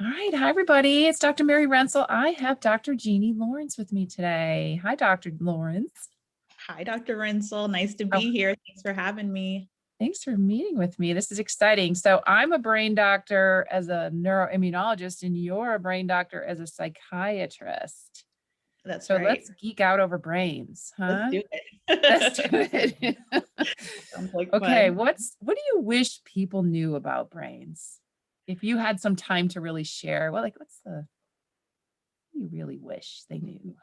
All right. Hi, everybody. It's Dr. Mary Rensel. I have Dr. Jeannie Lawrence with me today. Hi, Dr. Lawrence. Hi, Dr. Rensel. Nice to Oh, be here. Thanks for having me. thanks for meeting with me. This is exciting. So I'm a brain doctor as a neuroimmunologist, and you're a brain doctor as a psychiatrist. That's So right. let's geek out over brains, Let's huh? do Let's do it. it. Sounds like Okay, fun. what do you wish people knew about brains? If you had some time to really share, well, like what do you really wish they knew?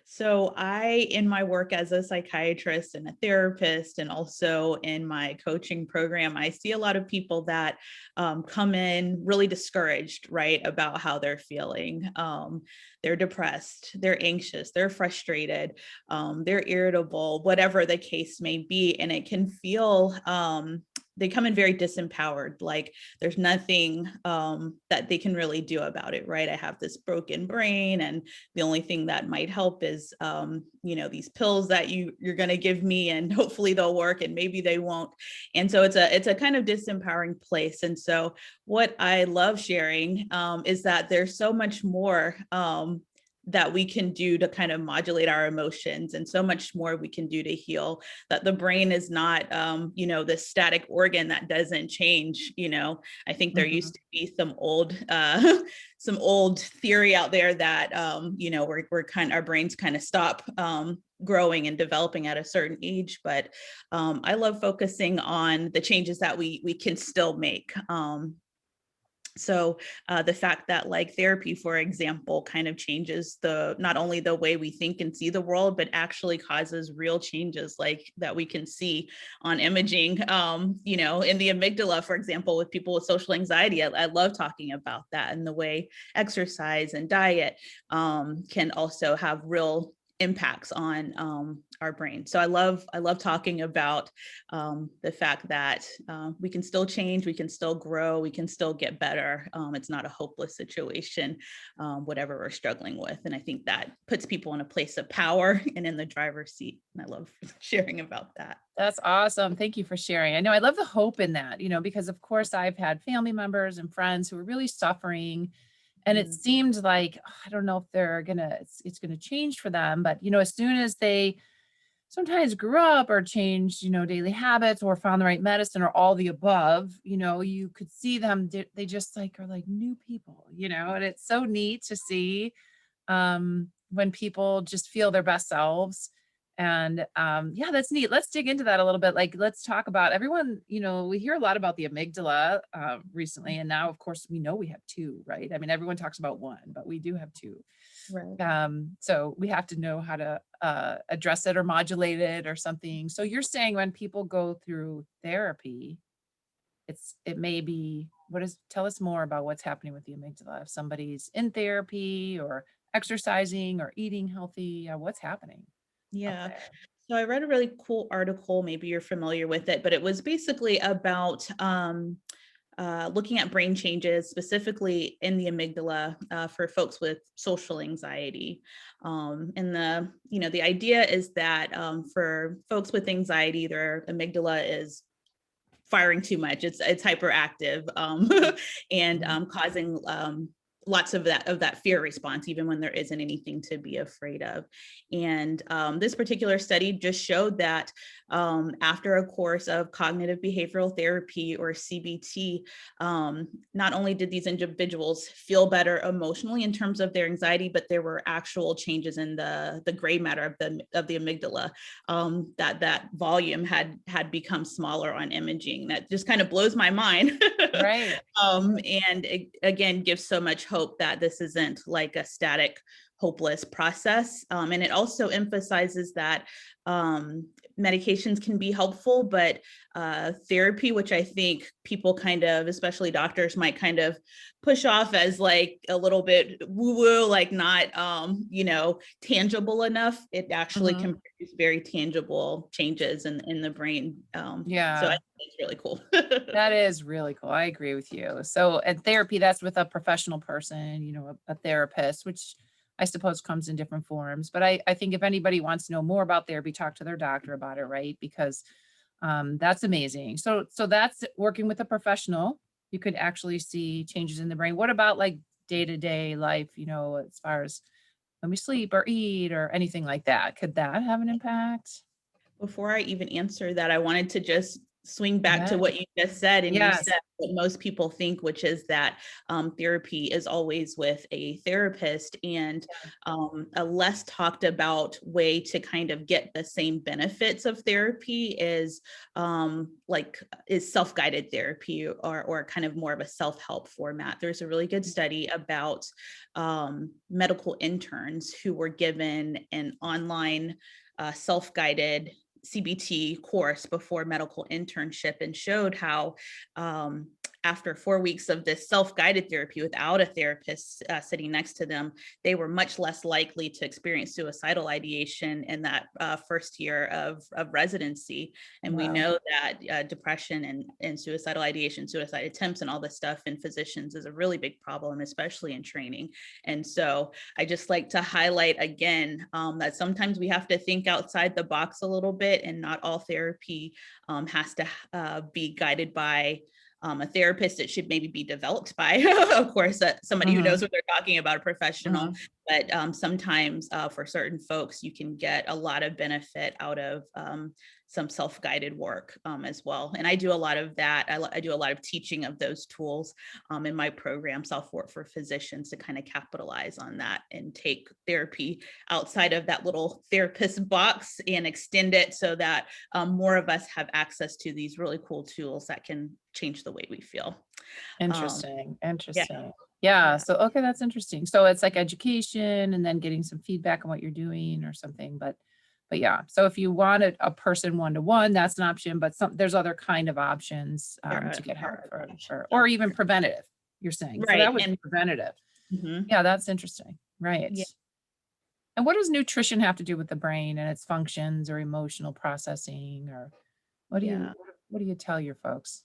So, in my work as a psychiatrist and a therapist, and also in my coaching program, I see a lot of people that come in really discouraged, right, about how they're feeling. They're depressed, they're anxious, they're frustrated, they're irritable, whatever the case may be. And it can feel, they come in very disempowered, like there's nothing that they can really do about it, right? I have this broken brain, and the only thing that might help is these pills that you're going to give me, and hopefully they'll work, and maybe they won't. And so it's a kind of disempowering place. And so what I love sharing is that there's so much more that we can do to kind of modulate our emotions, and so much more we can do to heal. That the brain is not this static organ that doesn't change. I think there Mhm. used to be some old theory out there that our brains kind of stop growing and developing at a certain age. But I love focusing on the changes that we can still make. So the fact that, like, therapy, for example, kind of changes not only the way we think and see the world, but actually causes real changes like that we can see on imaging, in the amygdala, for example, with people with social anxiety. I love talking about that, and the way exercise and diet can also have real impacts on our brain. So I love talking about the fact that we can still change, we can still grow, we can still get better. It's not a hopeless situation, whatever we're struggling with. And I think that puts people in a place of power and in the driver's seat. And I love sharing about that. That's awesome. Thank you for sharing. I know I love the hope in that, because of course I've had family members and friends who are really suffering. And it Mm, seemed like, I don't know if it's gonna change for them, but as soon as they sometimes grew up or changed, daily habits or found the right medicine or all the above, you could see them, they just like are like new people, and it's so neat to see when people just feel their best selves. And yeah, that's neat. Let's dig into that a little bit. Like, let's talk about everyone. We hear a lot about the amygdala recently, and now, of course, we know we have two, right? I mean, everyone talks about one, but we do have two. right. So we have to know how to address it or modulate it or something. So you're saying when people go through therapy, it may be tell us more about what's happening with the amygdala. If somebody's in therapy or exercising or eating healthy, what's happening up Yeah. there? So I read a really cool article, maybe you're familiar with it, but it was basically about looking at brain changes, specifically in the amygdala, for folks with social anxiety. And the idea is that for folks with anxiety, their amygdala is firing too much. It's hyperactive, and Mhm. causing lots of that fear response, even when there isn't anything to be afraid of. And this particular study just showed that after a course of cognitive behavioral therapy, or CBT, not only did these individuals feel better emotionally in terms of their anxiety, but there were actual changes in the gray matter of the amygdala. That volume had become smaller on imaging. That just kind of blows my mind. Right. And it again gives so much hope that this isn't like a static, hopeless process. And it also emphasizes that medications can be helpful, but therapy, which I think people kind of, especially doctors, might kind of push off as like a little bit woo woo, like not, tangible enough. It actually Mhm. can produce very tangible changes in the brain. So I Yeah, think it's really cool. that is really cool. I agree with you. So, and therapy, that's with a professional person, a therapist, which I suppose comes in different forms. But I think if anybody wants to know more about therapy, talk to their doctor about it, right? Because that's amazing. So that's working with a professional. you could actually see changes in the brain. What about like day-to-day life, you know, as far as when we sleep or eat or anything like that? Could that have an impact? Before I even answer that, I wanted to just swing back to Yeah. what you just said. And you Yes. said what most people think, which is that therapy is always with a therapist. And a less talked about way to kind of get the same benefits of therapy is self-guided therapy, or kind of more of a self-help format. There's a really good study about medical interns who were given an online self-guided CBT course before medical internship, and showed how after 4 weeks of this self-guided therapy without a therapist sitting next to them, they were much less likely to experience suicidal ideation in that first year of residency. And we Wow. know that depression and suicidal ideation, suicide attempts, and all this stuff in physicians is a really big problem, especially in training. And so I just like to highlight again that sometimes we have to think outside the box a little bit, and not all therapy has to be guided by a therapist. It should maybe be developed by, of course, somebody who knows what they're talking about, a professional. But sometimes for certain folks, you can get a lot of benefit out of some self-guided work as well. And I do a lot of that. I do a lot of teaching of those tools in my program, Self-Work for Physicians, to kind of capitalize on that and take therapy outside of that little therapist box and extend it so that more of us have access to these really cool tools that can change the way we feel. Interesting. Yeah. Interesting. Yeah. Yeah. So, okay, that's interesting. So it's like education and then getting some feedback on what you're doing or something. But yeah. So if you wanted a person one-to-one, that's an option. But there's other kind of options to get help or even preventative. You're saying so Right. that would be And preventative. mhm. Yeah, that's interesting. Right. Yeah. And what does nutrition have to do with the brain and its functions or emotional processing or what do Yeah. you what do you tell your folks?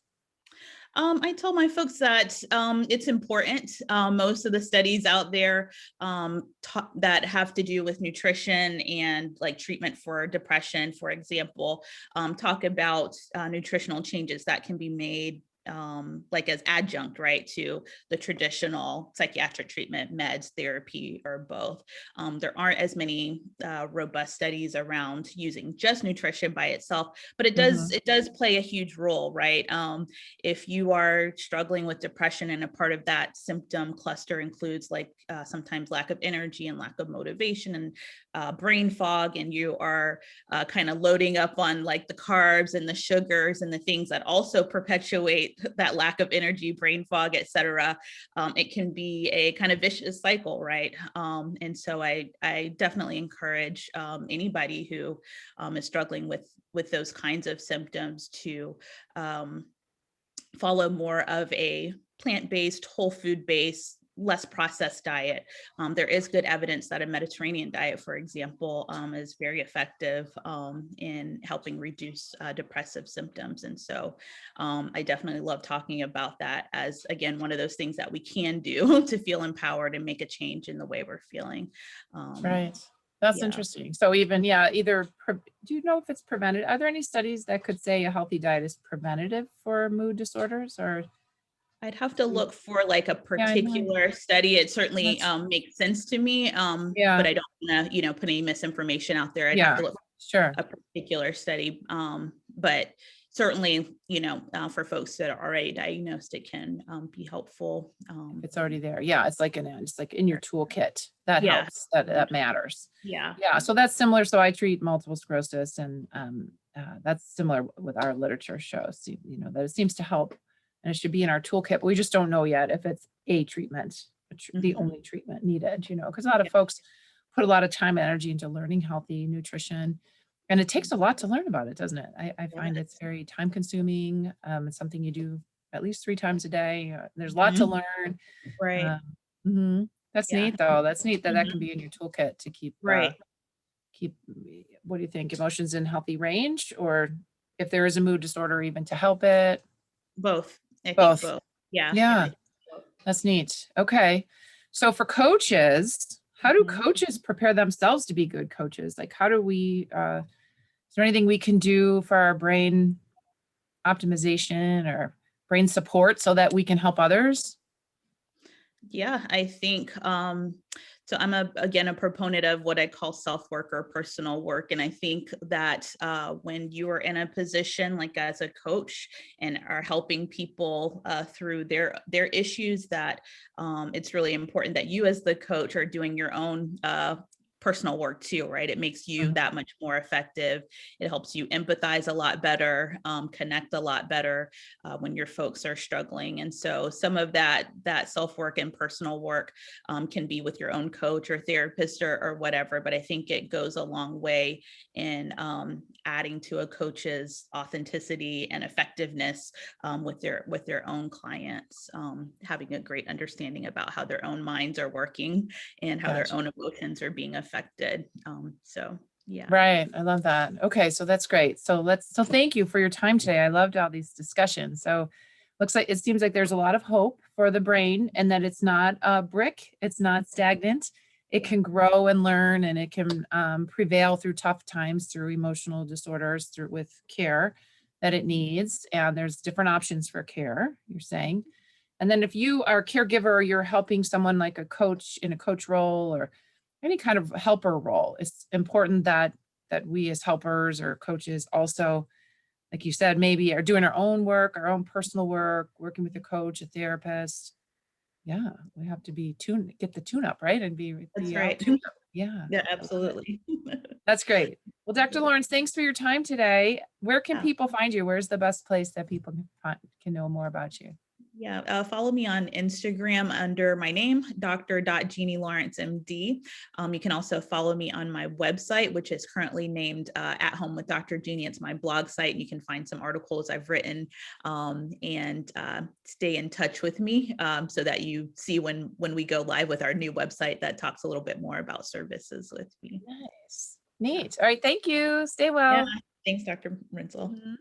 I tell my folks that it's important. Most of the studies out there that have to do with nutrition and like treatment for depression, for example, talk about nutritional changes that can be made like as adjunct, right, to the traditional psychiatric treatment, meds, therapy, or both. There aren't as many robust studies around using just nutrition by itself, but it does play a huge role, right? If you are struggling with depression and a part of that symptom cluster includes like sometimes lack of energy and lack of motivation and brain fog, and you are kind of loading up on like the carbs and the sugars and the things that also perpetuate that lack of energy, brain fog, etc., it can be a kind of vicious cycle, right? And so I definitely encourage anybody who is struggling with those kinds of symptoms to follow more of a plant-based, whole food-based, less processed diet. There is good evidence that a Mediterranean diet, for example, is very effective in helping reduce depressive symptoms. And so I definitely love talking about that as, again, one of those things that we can do to feel empowered and make a change in the way we're feeling. Right. That's Yeah. interesting. So even, yeah, either, do you know if it's prevented? Are there any studies that could say a healthy diet is preventative for mood disorders or? I'd have to look for like a Yeah, I know. particular study. It certainly That's, makes sense to me, yeah, but I don't want to, put any misinformation out there. I'd have yeah, to look sure. for a particular study. But certainly, for folks that are already diagnosed, it can be helpful. It's already there. Yeah, it's like it's like in your toolkit. That Yeah. helps. That matters. Yeah. Yeah, so that's similar. So I treat multiple sclerosis, and that's similar with our literature shows. That it seems to help, and it should be in our toolkit. But we just don't know yet if it's a treatment, the Mhm. only treatment needed. Because a lot of folks put a lot of time and energy into learning healthy nutrition, and it takes a lot to learn about it, doesn't it? I find it's very time consuming. It's something you do at least 3 times a day. There's a lot to Mhm. learn. Right. That's Yeah. neat though. That's neat that can Mhm. be in your toolkit to Right. keep, what do you think, emotions in healthy range, or if there is a mood disorder, even to help it? Both. I think Both. both. Yeah. Yeah, that's neat. Okay. So for coaches, how do Mhm. coaches prepare themselves to be good coaches? Like how do we, is there anything we can do for our brain optimization or brain support so that we can help others? Yeah, I think so I'm again a proponent of what I call self-work or personal work. And I think that when you are in a position like as a coach and are helping people through their issues, that it's really important that you as the coach are doing your own personal work too, right? It makes you Mhm. that much more effective. It helps you empathize a lot better, connect a lot better when your folks are struggling. And so some of that self-work and personal work can be with your own coach or therapist or whatever. But I think it goes a long way in adding to a coach's authenticity and effectiveness with their own clients, having a great understanding about how their own minds are working and how their Gotcha. own emotions are being affected. So yeah. Right. I love that. Okay. So that's great. So thank you for your time today. I loved all these discussions. So looks like it seems like there's a lot of hope for the brain and that it's not a brick, it's not stagnant. It can grow and learn and it can prevail through tough times, through emotional disorders, through with care that it needs. And there's different options for care, you're saying. And then if you are a caregiver, you're helping someone like a coach in a coach role or any kind of helper role, it's important that we as helpers or coaches also, like you said, maybe are doing our own work, our own personal work, working with a coach, a therapist. Yeah, we have to be tuned, get the tune up, right? And That's be out right. tuned up. Yeah, Yeah, I love it. absolutely. That's great. Well, Dr. Lawrence, thanks for your time today. Where can Yeah. people find you? Where's the best place that people can know more about you? Yeah, follow me on Instagram under my name, Dr. Jeannie Lawrence, MD. You can also follow me on my website, which is currently named At Home with Dr. Jeannie. It's my blog site, and you can find some articles I've written, and stay in touch with me so that you see when we go live with our new website that talks a little bit more about services with me. Nice. Yeah. Neat. All right. Thank you. Stay Yeah. well. Thanks, Dr. Rensel. Mhm.